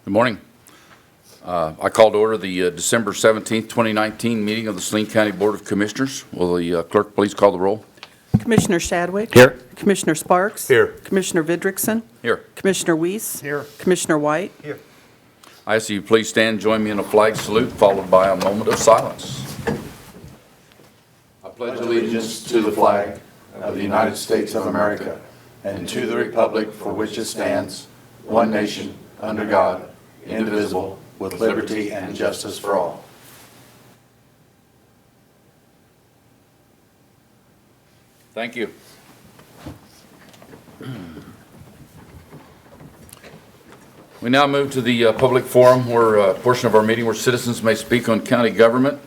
Good morning. I call to order the December 17th, 2019 meeting of the Saline County Board of Commissioners. Will the clerk please call the roll? Commissioner Shadwick. Here. Commissioner Sparks. Here. Commissioner Vidrickson. Here. Commissioner Weiss. Here. Commissioner White. Here. I ask that you please stand, join me in a flag salute, followed by a moment of silence. I pledge Allegiance to the flag of the United States of America and to the republic for which it stands, one nation, under God, indivisible, with liberty and justice for all. Thank you. We now move to the public forum, where a portion of our meeting where citizens may speak on county government,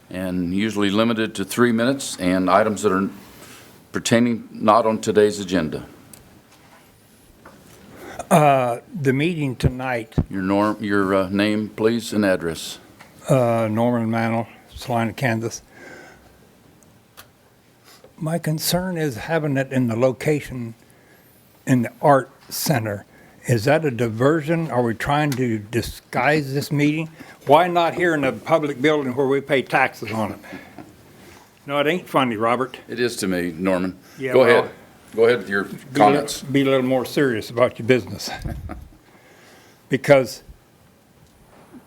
and usually limited to 3 minutes, and items that are pertaining not on today's agenda. The meeting tonight, Your name, please, and address. Norman Mantle, Saline, Kansas. My concern is having it in the location in the art center. Is that a diversion? Are we trying to disguise this meeting? Why not here in a public building where we pay taxes on it? No, it ain't funny, Robert. It is to me, Norman. Yeah, Go well, ahead. Go ahead with your comments. Be a little more serious about your business. Because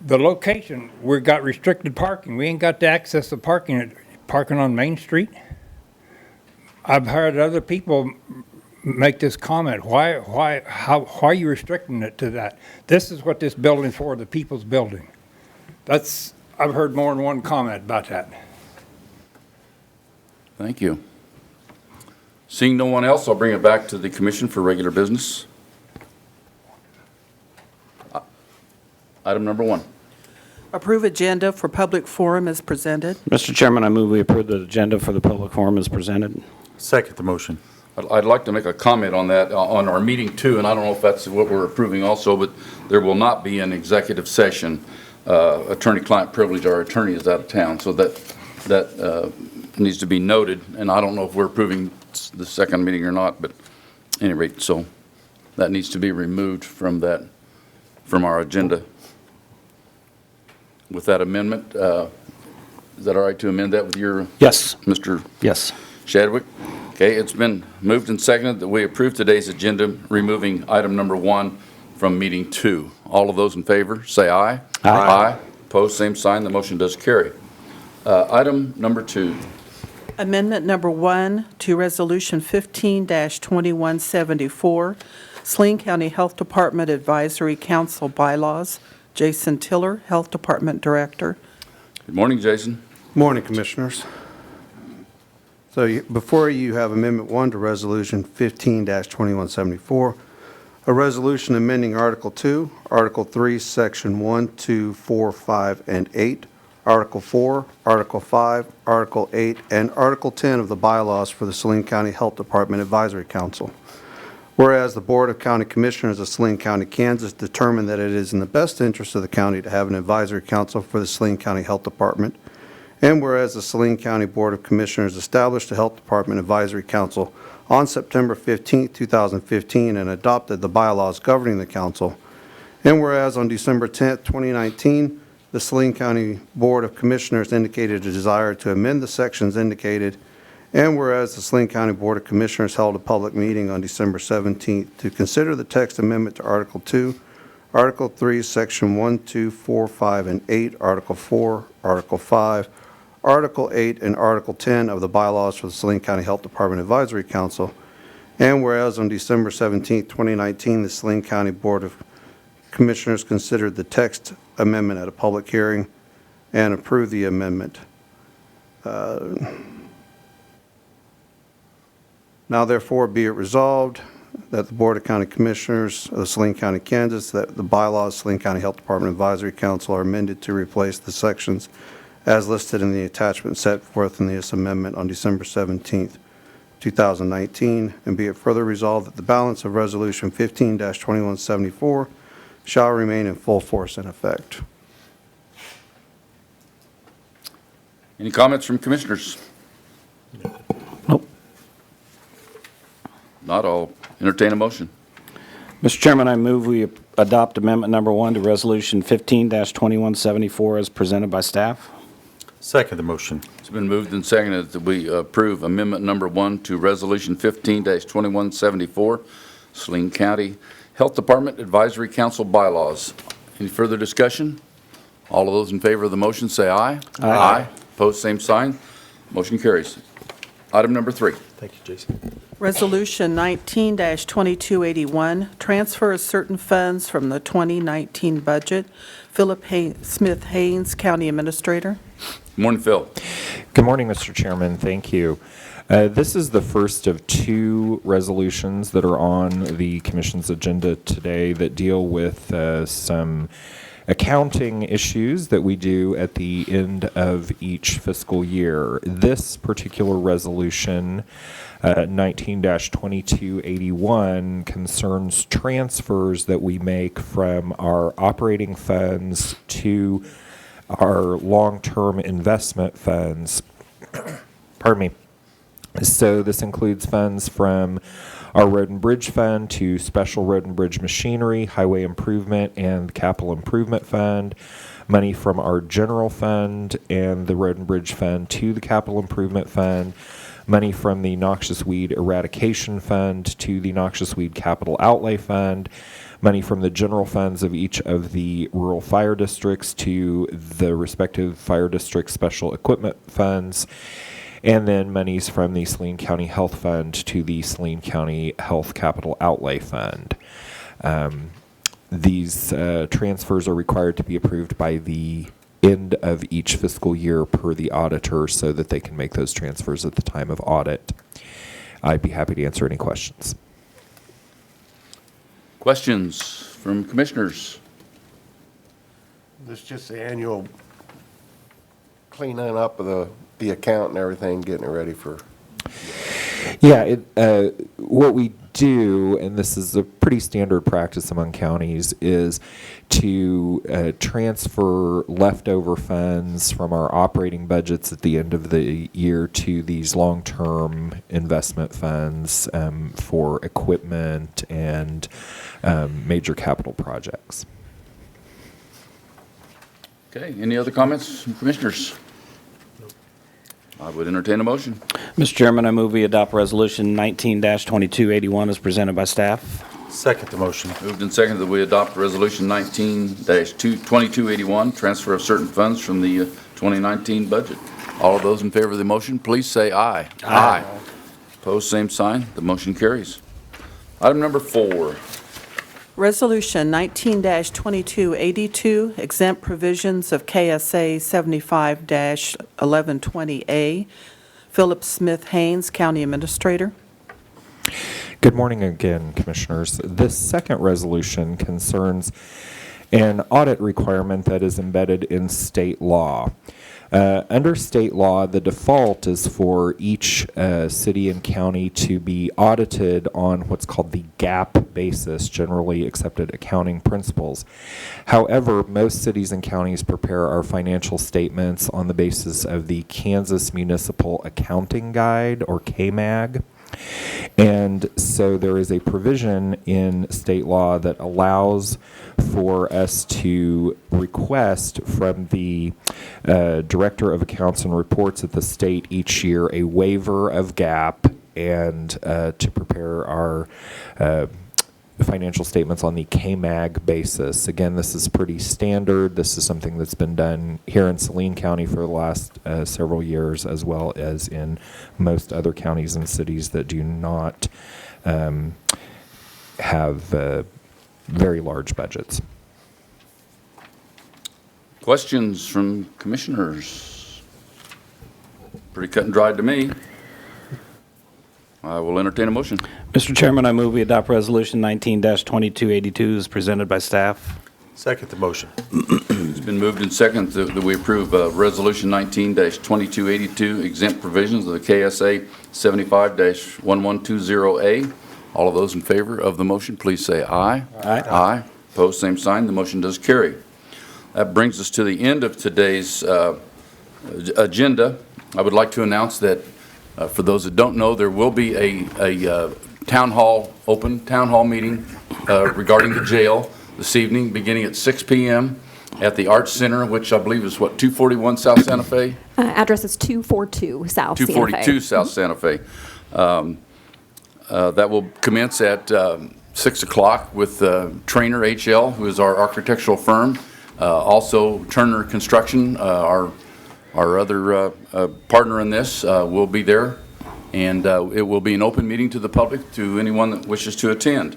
the location, we've got restricted parking. We ain't got the access to parking on Main Street. I've heard other people make this comment. Why are you restricting it to that? This is what this building's for, the people's building. I've heard more than one comment about that. Thank you. Seeing no one else, I'll bring it back to the commission for regular business. Item number 1. Approve agenda for public forum as presented. Mr. Chairman, I move we approve the agenda for the public forum as presented. Second the motion. I'd like to make a comment on that, on our meeting 2, and I don't know if that's what we're approving also, but there will not be an executive session. Attorney-client privilege, our attorney is out of town, so that needs to be noted, and I don't know if we're approving the second meeting or not, but at any rate, so that needs to be removed from our agenda. With that amendment, is that all right to amend that with your? Yes. Mr. Yes. Shadwick? Okay, it's been moved and seconded that we approve today's agenda, removing item number 1 from meeting 2. All of those in favor, say aye. Aye. Aye. Opposed, same sign. The motion does carry. Item number 2. Amendment number 1 to Resolution 15-2174, Saline County Health Department Advisory Council Bylaws. Jason Tiller, Health Department Director. Good morning, Jason. Morning, Commissioners. So before you have Amendment 1 to Resolution 15-2174, a resolution amending Article 2, Article 3, Section 1, 2, 4, 5, and 8, Article 4, Article 5, Article 8, and Article 10 of the bylaws for the Saline County Health Department Advisory Council. Whereas the Board of County Commissioners of Saline County, Kansas determined that it is in the best interest of the county to have an advisory council for the Saline County Health Department, and whereas the Saline County Board of Commissioners established the Health Department Advisory Council on September 15, 2015, and adopted the bylaws governing the council, and whereas on December 10, 2019, the Saline County Board of Commissioners indicated a desire to amend the sections indicated, and whereas the Saline County Board of Commissioners held a public meeting on December 17th to consider the text amendment to Article 2, Article 3, Section 1, 2, 4, 5, and 8, Article 4, Article 5, Article 8, and Article 10 of the bylaws for the Saline County Health Department Advisory Council, and whereas on December 17, 2019, the Saline County Board of Commissioners considered the text amendment at a public hearing and approved the amendment. Now therefore be it resolved that the Board of County Commissioners of Saline County, Kansas, that the bylaws of Saline County Health Department Advisory Council are amended to replace the sections as listed in the attachment set forth in this amendment on December 17th, 2019, and be it further resolved that the balance of Resolution 15-2174 shall remain in full force and effect. Any comments from commissioners? Nope. Not all. Entertain a motion. Mr. Chairman, I move we adopt amendment number 1 to Resolution 15-2174 as presented by staff. Second the motion. It's been moved and seconded that we approve amendment number 1 to Resolution 15-2174, Saline County Health Department Advisory Council bylaws. Any further discussion? All of those in favor of the motion say aye. Aye. Opposed, same sign. Motion carries. Item number 3. Thank you, Jason. Resolution 19-2281, transfer of certain funds from the 2019 budget. Philip Smith Haynes, County Administrator. Morning, Phil. Good morning, Mr. Chairman. Thank you. This is the first of 2 resolutions that are on the Commission's agenda today that deal with some accounting issues that we do at the end of each fiscal year. This particular resolution, 19-2281, concerns transfers that we make from our operating funds to our long-term investment funds. Pardon me. So this includes funds from our Road and Bridge Fund to Special Road and Bridge Machinery, Highway Improvement, and Capital Improvement Fund, money from our General Fund and the Road and Bridge Fund to the Capital Improvement Fund, money from the Noxious Weed Eradication Fund to the Noxious Weed Capital Outlay Fund, money from the general funds of each of the rural fire districts to the respective fire district special equipment funds, and then monies from the Saline County Health Fund to the Saline County Health Capital Outlay Fund. These transfers are required to be approved by the end of each fiscal year per the auditor so that they can make those transfers at the time of audit. I'd be happy to answer any questions. Questions from commissioners? This is just the annual cleaning up of the account and everything, getting it ready for. Yeah, what we do, and this is a pretty standard practice among counties, is to transfer leftover funds from our operating budgets at the end of the year to these long-term investment funds for equipment and major capital projects. Okay, any other comments from commissioners? I would entertain a motion. Mr. Chairman, I move we adopt Resolution 19-2281 as presented by staff. Second the motion. Moved and seconded that we adopt Resolution 19-2281, transfer of certain funds from the 2019 budget. All of those in favor of the motion, please say aye. Aye. Opposed, same sign. The motion carries. Item number 4. Resolution 19-2282, exempt provisions of KSA 75-1120A. Philip Smith Haynes, County Administrator. Good morning again, Commissioners. This second resolution concerns an audit requirement that is embedded in state law. Under state law, the default is for each city and county to be audited on what's called the GAAP basis, generally accepted accounting principles. However, most cities and counties prepare our financial statements on the basis of the Kansas Municipal Accounting Guide, or KMAG. And so there is a provision in state law that allows for us to request from the Director of Accounts and Reports at the state each year a waiver of GAAP and to prepare our financial statements on the KMAG basis. Again, this is pretty standard. This is something that's been done here in Saline County for the last several years, as well as in most other counties and cities that do not have very large budgets. Questions from commissioners? Pretty cut and dried to me. I will entertain a motion. Mr. Chairman, I move we adopt Resolution 19-2282 as presented by staff. Second the motion. It's been moved and seconded that we approve Resolution 19-2282, exempt provisions of the KSA 75-1120A. All of those in favor of the motion, please say aye. Aye. Aye. Opposed, same sign. The motion does carry. That brings us to the end of today's agenda. I would like to announce that for those that don't know, there will be a open town hall meeting regarding the jail this evening, beginning at 6 p.m. at the Arts Center, which I believe is, what, 241 South Santa Fe? Address is 242 South Santa Fe. 242 South Santa Fe. That will commence at 6 o'clock with Trainer HL, who is our architectural firm. Also, Turner Construction, our other partner in this, will be there. And it will be an open meeting to the public, to anyone that wishes to attend.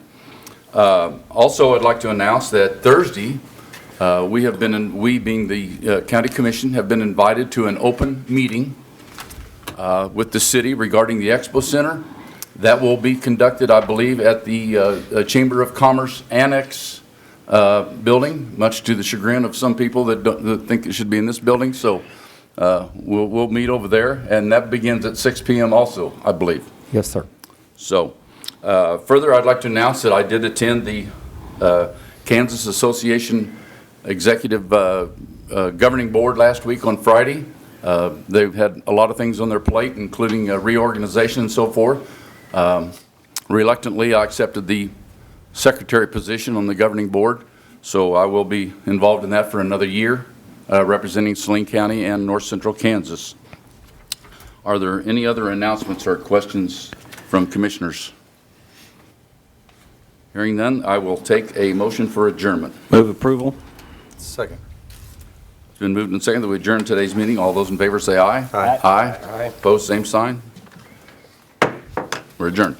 Also, I'd like to announce that Thursday, we being the County Commission, have been invited to an open meeting with the city regarding the Expo Center. That will be conducted, I believe, at the Chamber of Commerce Annex building, much to the chagrin of some people that think it should be in this building. So we'll meet over there, and that begins at 6 p.m. also, I believe. Yes, sir. So further, I'd like to announce that I did attend the Kansas Association Executive Governing Board last week on Friday. They've had a lot of things on their plate, including reorganization and so forth. Reluctantly, I accepted the secretary position on the governing board, so I will be involved in that for another year, representing Saline County and North Central Kansas. Are there any other announcements or questions from commissioners? Hearing none, I will take a motion for adjournment. Move approval. Second. It's been moved and seconded that we adjourn today's meeting. All those in favor say aye. Aye. Aye. Opposed, same sign. We're adjourned.